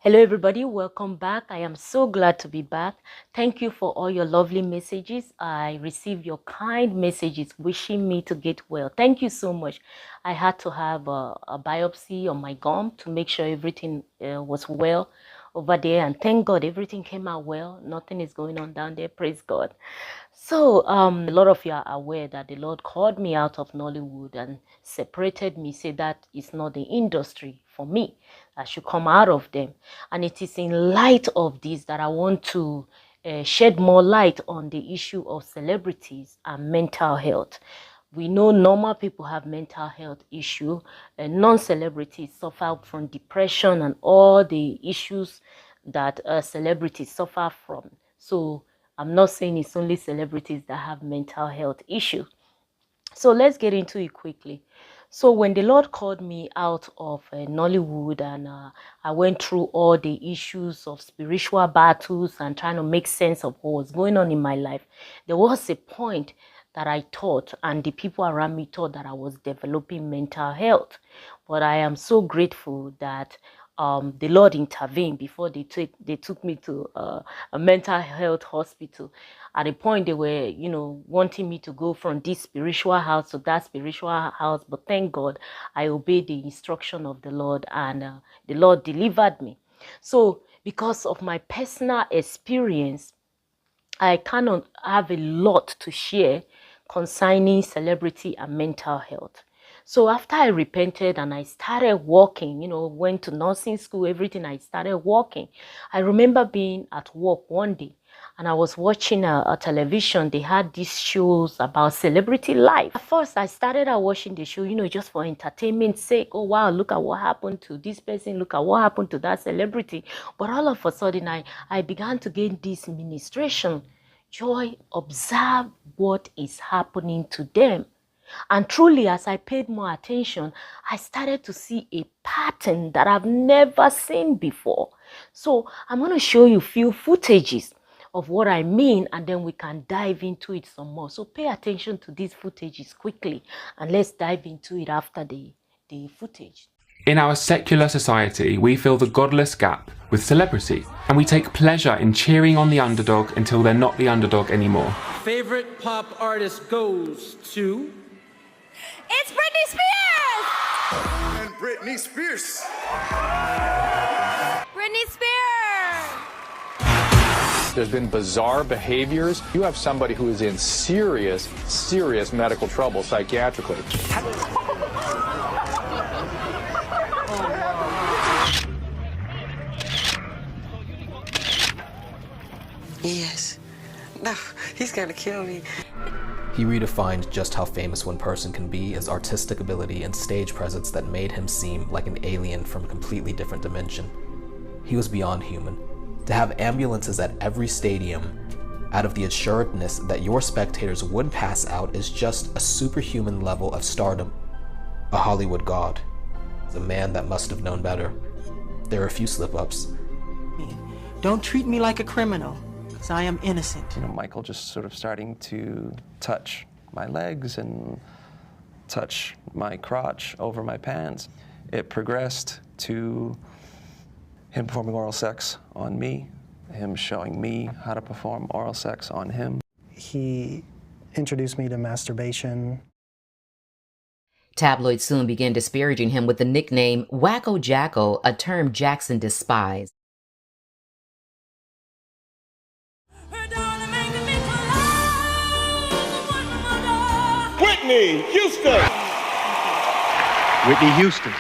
Hello everybody, welcome back. I am so glad to be back. Thank you for all your lovely messages. I received your kind messages wishing me to get well. Thank you so much. I had to have a biopsy on my gum to make sure everything was well over there, and thank God everything came out well. Nothing is going on down there, praise God. So a lot of you are aware that the Lord called me out of Nollywood and separated me, said that is not the industry for me. I should come out of them. And it is in light of this that I want to shed more light on the issue of celebrities and mental health. We know normal people have mental health issue, and non-celebrities suffer from depression and all the issues that celebrities suffer from. So I'm not saying it's only celebrities that have mental health issues. So let's get into it quickly. So when the Lord called me out of Nollywood and I went through all the issues of spiritual battles and trying to make sense of what was going on in my life, there was a point that I thought, and the people around me thought, that I was developing mental health. But I am so grateful that the Lord intervened before they took me to a mental health hospital. At a point, they were, wanting me to go from this spiritual house to that spiritual house. But thank God, I obeyed the instruction of the Lord, and the Lord delivered me. So because of my personal experience, I cannot have a lot to share concerning celebrity and mental health. So after I repented and I started walking, went to nursing school, everything, I started walking. I remember being at work one day and I was watching a television. They had these shows about celebrity life. At first, I started out watching the show, just for entertainment's sake. Oh, wow, look at what happened to this person. Look at what happened to that celebrity. But all of a sudden, I began to gain this ministration. Joy, observe what is happening to them. And truly, as I paid more attention, I started to see a pattern that I've never seen before. So I'm going to show you a few footages of what I mean, and then we can dive into it some more. So pay attention to these footages quickly, and let's dive into it after the footage. In our secular society, we fill the godless gap with celebrity, and we take pleasure in cheering on the underdog until they're not the underdog anymore. Favorite pop artist goes to... It's Britney Spears! And Britney Spears! Britney Spears! There's been bizarre behaviors. You have somebody who is in serious medical trouble psychiatrically. Yes. No, he's gonna kill me. He redefined just how famous one person can be as artistic ability and stage presence that made him seem like an alien from a completely different dimension. He was beyond human. To have ambulances at every stadium, out of the assuredness that your spectators would pass out, is just a superhuman level of stardom. A Hollywood god. A man that must have known better. There are a few slip-ups. Don't treat me like a criminal. I am innocent. Michael just sort of starting to touch my legs and touch my crotch over my pants. It progressed to him performing oral sex on me, him showing me how to perform oral sex on him. He introduced me to masturbation. Tabloids soon began disparaging him with the nickname 𝒂𝒂𝒑𝒂𝒄𝒄, a term Jackson despised. Whitney Houston! Whitney Houston.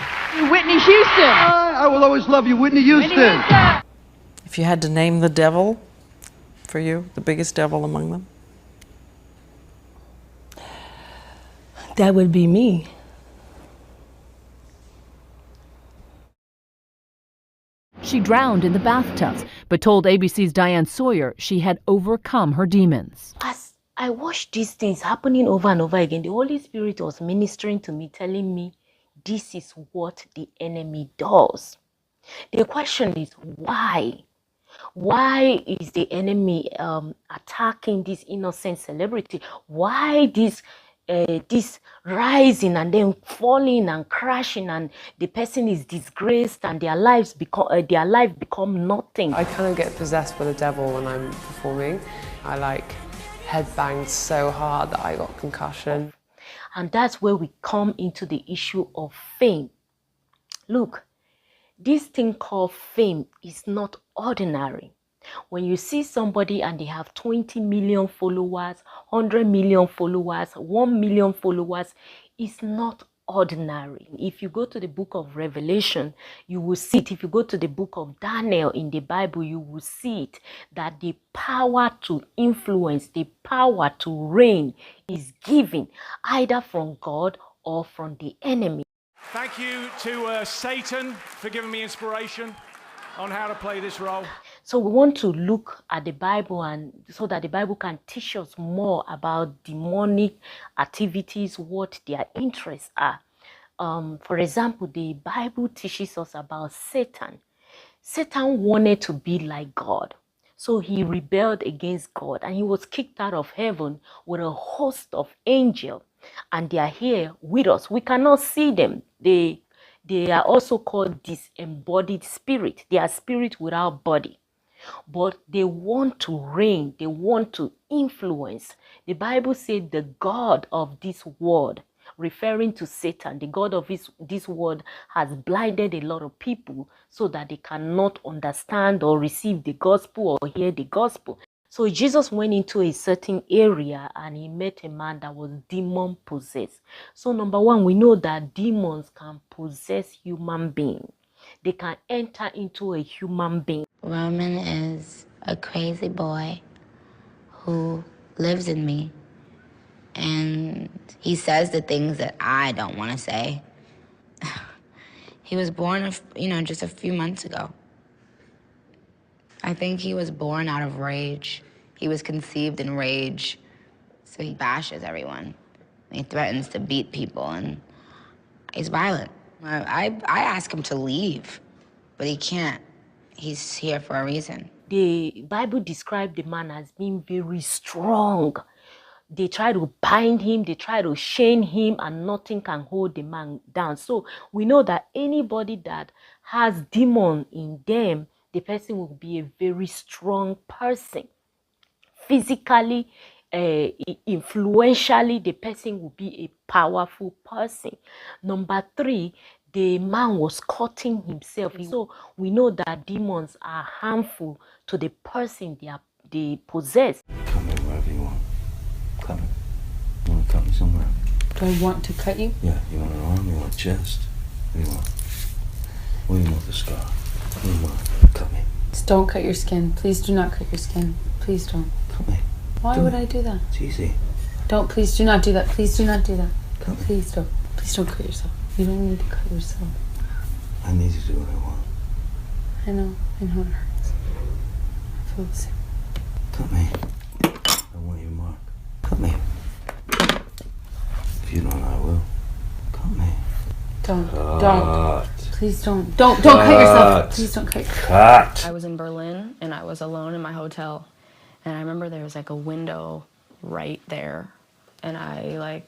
Whitney Houston! I will always love you, Whitney Houston! If you had to name the devil for you, the biggest devil among them? That would be me. She drowned in the bathtub, but told ABC's Diane Sawyer she had overcome her demons. As I watched these things happening over and over again, the Holy Spirit was ministering to me, telling me, this is what the enemy does. The question is, why? Why is the enemy attacking this innocent celebrity? Why this this rising and then falling and crashing, and the person is disgraced and their life become nothing. I kind of get possessed by the devil when I'm performing. I like headbanged so hard that I got concussion. And that's where we come into the issue of fame. Look, this thing called fame is not ordinary. When you see somebody and they have 20 million followers, 100 million followers, 1 million followers, it's not ordinary. If you go to the book of Revelation, you will see it. If you go to the book of Daniel in the Bible, you will see it, that the power to influence, the power to reign is given either from God or from the enemy. Thank you to Satan for giving me inspiration on how to play this role. So we want to look at the Bible, and so that the Bible can teach us more about demonic activities, what their interests are. For example, the Bible teaches us about Satan. Satan wanted to be like God. So he rebelled against God and he was kicked out of heaven with a host of angels. And they are here with us. We cannot see them. They are also called disembodied spirit. They are spirit without body. But they want to reign. They want to influence. The Bible said the God of this world, referring to Satan, the God of this world has blinded a lot of people so that they cannot understand or receive the gospel or hear the gospel. So Jesus went into a certain area and he met a man that was demon possessed. So number one, we know that demons can possess human beings. They can enter into a human being. Roman is a crazy boy who lives in me. And he says the things that I don't want to say. He was born, just a few months ago. I think he was born out of rage. He was conceived in rage. So he bashes everyone. He threatens to beat people, and he's violent. I ask him to leave, but he can't. He's here for a reason. The Bible described the man as being very strong. They try to bind him, they try to chain him, and nothing can hold the man down. So we know that anybody that has demon in them, the person will be a very strong person. Physically, influentially, the person will be a powerful person. Number three, the man was cutting himself. So we know that demons are harmful to the person they possess. Come in wherever you want. Come in. You want to cut me somewhere? Do I want to cut you? Yeah. You want an arm? You want a chest? What do you want? What do you want the scar? What do you want? Cut me. Just don't cut your skin. Please do not cut your skin. Please don't. Cut me. Why would I do that? It's easy. Don't. Please do not do that. Please do not do that. Cut me. Please don't. Please don't cut yourself. You don't need to cut yourself. I need to do what I want. I know it hurts. I feel the same. Cut me. I want your mark. Cut me. If you don't, I will. Cut me. Don't. Please don't. Don't cut yourself. Please don't cut yourself. Cut. I was in Berlin and I was alone in my hotel. And I remember there was like a window right there. And I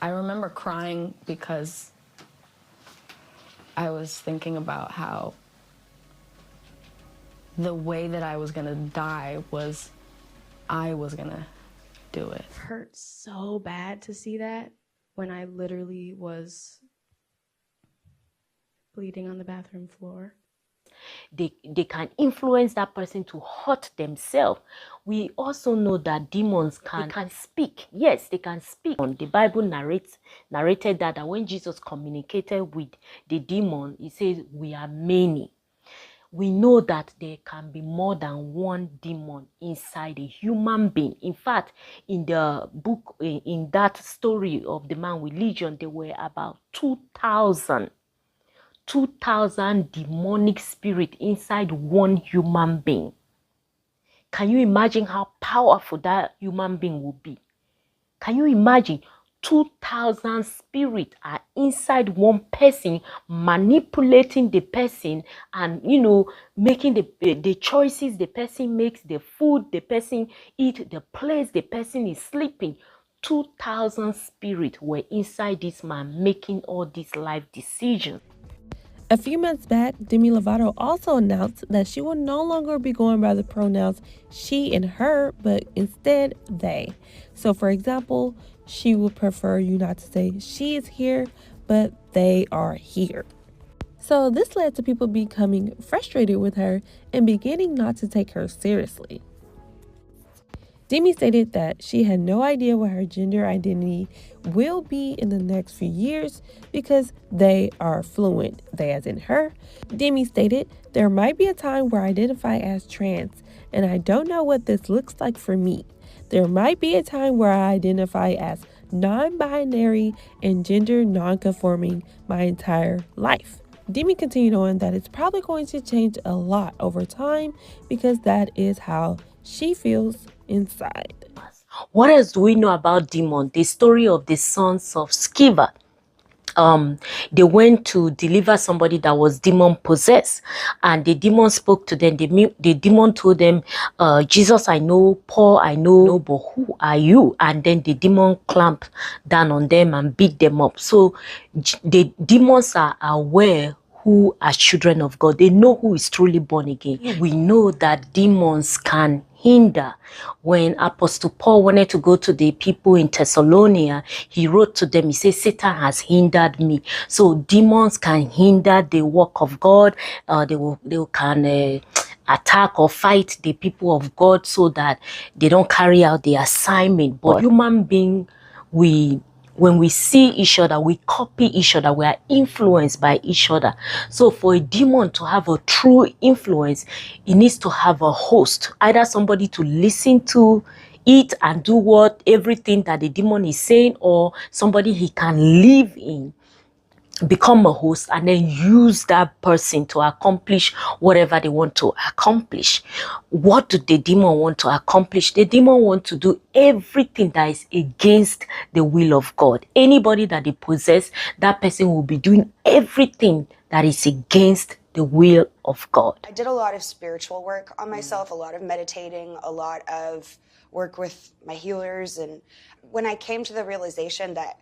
remember crying because I was thinking about how the way that I was gonna die was I was gonna do it. It hurt so bad to see that when I literally was bleeding on the bathroom floor. They can influence that person to hurt themselves. We also know that demons can speak. Yes, they can speak. The Bible narrated that when Jesus communicated with the demon, he says, we are many. We know that there can be more than one demon inside a human being. In fact, in the book, in that story of the man with legion, there were about 2,000 demonic spirits inside one human being. Can you imagine how powerful that human being will be? Can you imagine 2,000 spirits are inside one person, manipulating the person and, making the choices the person makes, the food the person eats, the place the person is sleeping. 2,000 spirits were inside this man making all these life decisions. A few months back, Demi Lovato also announced that she will no longer be going by the pronouns she and her, but instead they. So for example, she would prefer you not to say she is here, but they are here. So this led to people becoming frustrated with her and beginning not to take her seriously. Demi stated that she had no idea what her gender identity will be in the next few years because they are fluent, they as in her. Demi stated, there might be a time where I identify as trans, and I don't know what this looks like for me. There might be a time where I identify as non-binary and gender non-conforming my entire life. Demi continued on that it's probably going to change a lot over time because that is how she feels inside. What else do we know about demon? The story of the sons of Sceva. They went to deliver somebody that was demon possessed, and the demon spoke to them. The demon told them, Jesus I know, Paul I know, but who are you? And then the demon clamped down on them and beat them up. So the demons are aware who are children of God. They know who is truly born again. We know that demons can hinder. When Apostle Paul wanted to go to the people in Thessalonica, he wrote to them, he said, Satan has hindered me. So demons can hinder the work of God. They can attack or fight the people of God so that they don't carry out the assignment. But human being, when we see each other, we copy each other, we are influenced by each other. So for a demon to have a true influence, it needs to have a host, either somebody to listen to it and do everything that the demon is saying, or somebody he can live in, become a host, and then use that person to accomplish whatever they want to accomplish. What do the demon want to accomplish? The demon want to do everything that is against the will of God. Anybody that they possess, that person will be doing everything that is against the will of God. I did a lot of spiritual work on myself, a lot of meditating, a lot of work with my healers. And when I came to the realization that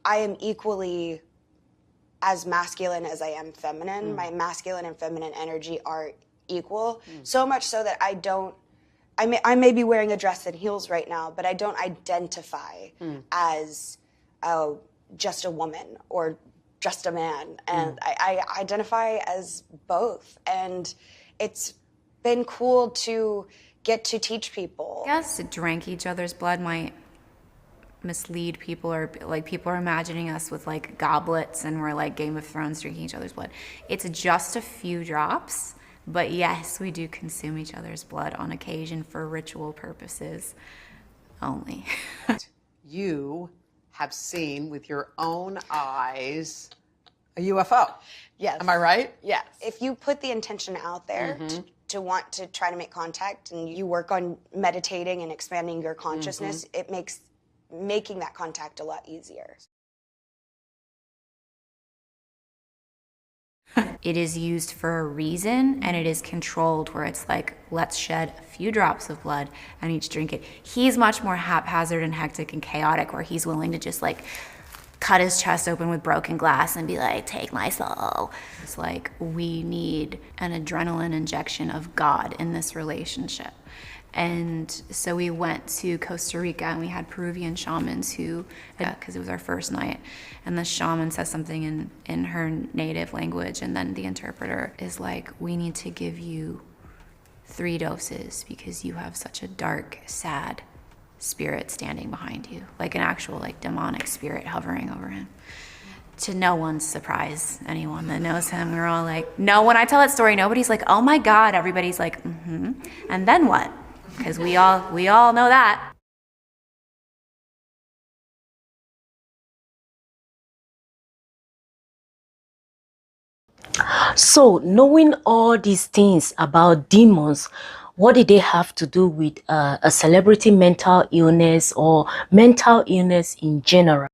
I am equally as masculine as I am feminine, my masculine and feminine energy are equal, so much so that I may be wearing a dress and heels right now, but I don't identify as just a woman or just a man, and I identify as both, and it's been cool to get to teach people. Yes, to drink each other's blood might mislead people, or like people are imagining us with like goblets and we're like Game of Thrones drinking each other's blood. It's just a few drops, but yes, we do consume each other's blood on occasion for ritual purposes only. You have seen with your own eyes a UFO. Yes. Am I right? Yes. If you put the intention out there to want to try to make contact, and you work on meditating and expanding your consciousness, it makes making that contact a lot easier. It is used for a reason, and it is controlled, where it's like, let's shed a few drops of blood and each drink it. He's much more haphazard and hectic and chaotic, where he's willing to just like cut his chest open with broken glass and be like, take my soul. It's like, we need an adrenaline injection of God in this relationship. And so we went to Costa Rica, and we had Peruvian shamans who, because it was our first night, and the shaman says something in her native language, and then the interpreter is like, we need to give you 3 doses because you have such a dark, sad spirit standing behind you, like an actual like demonic spirit hovering over him. To no one's surprise, anyone that knows him, we're all like, no, when I tell that story, nobody's like, oh my God, everybody's like, and then what? Because we all know that. So knowing all these things about demons, what did they have to do with a celebrity mental illness or mental illness in general?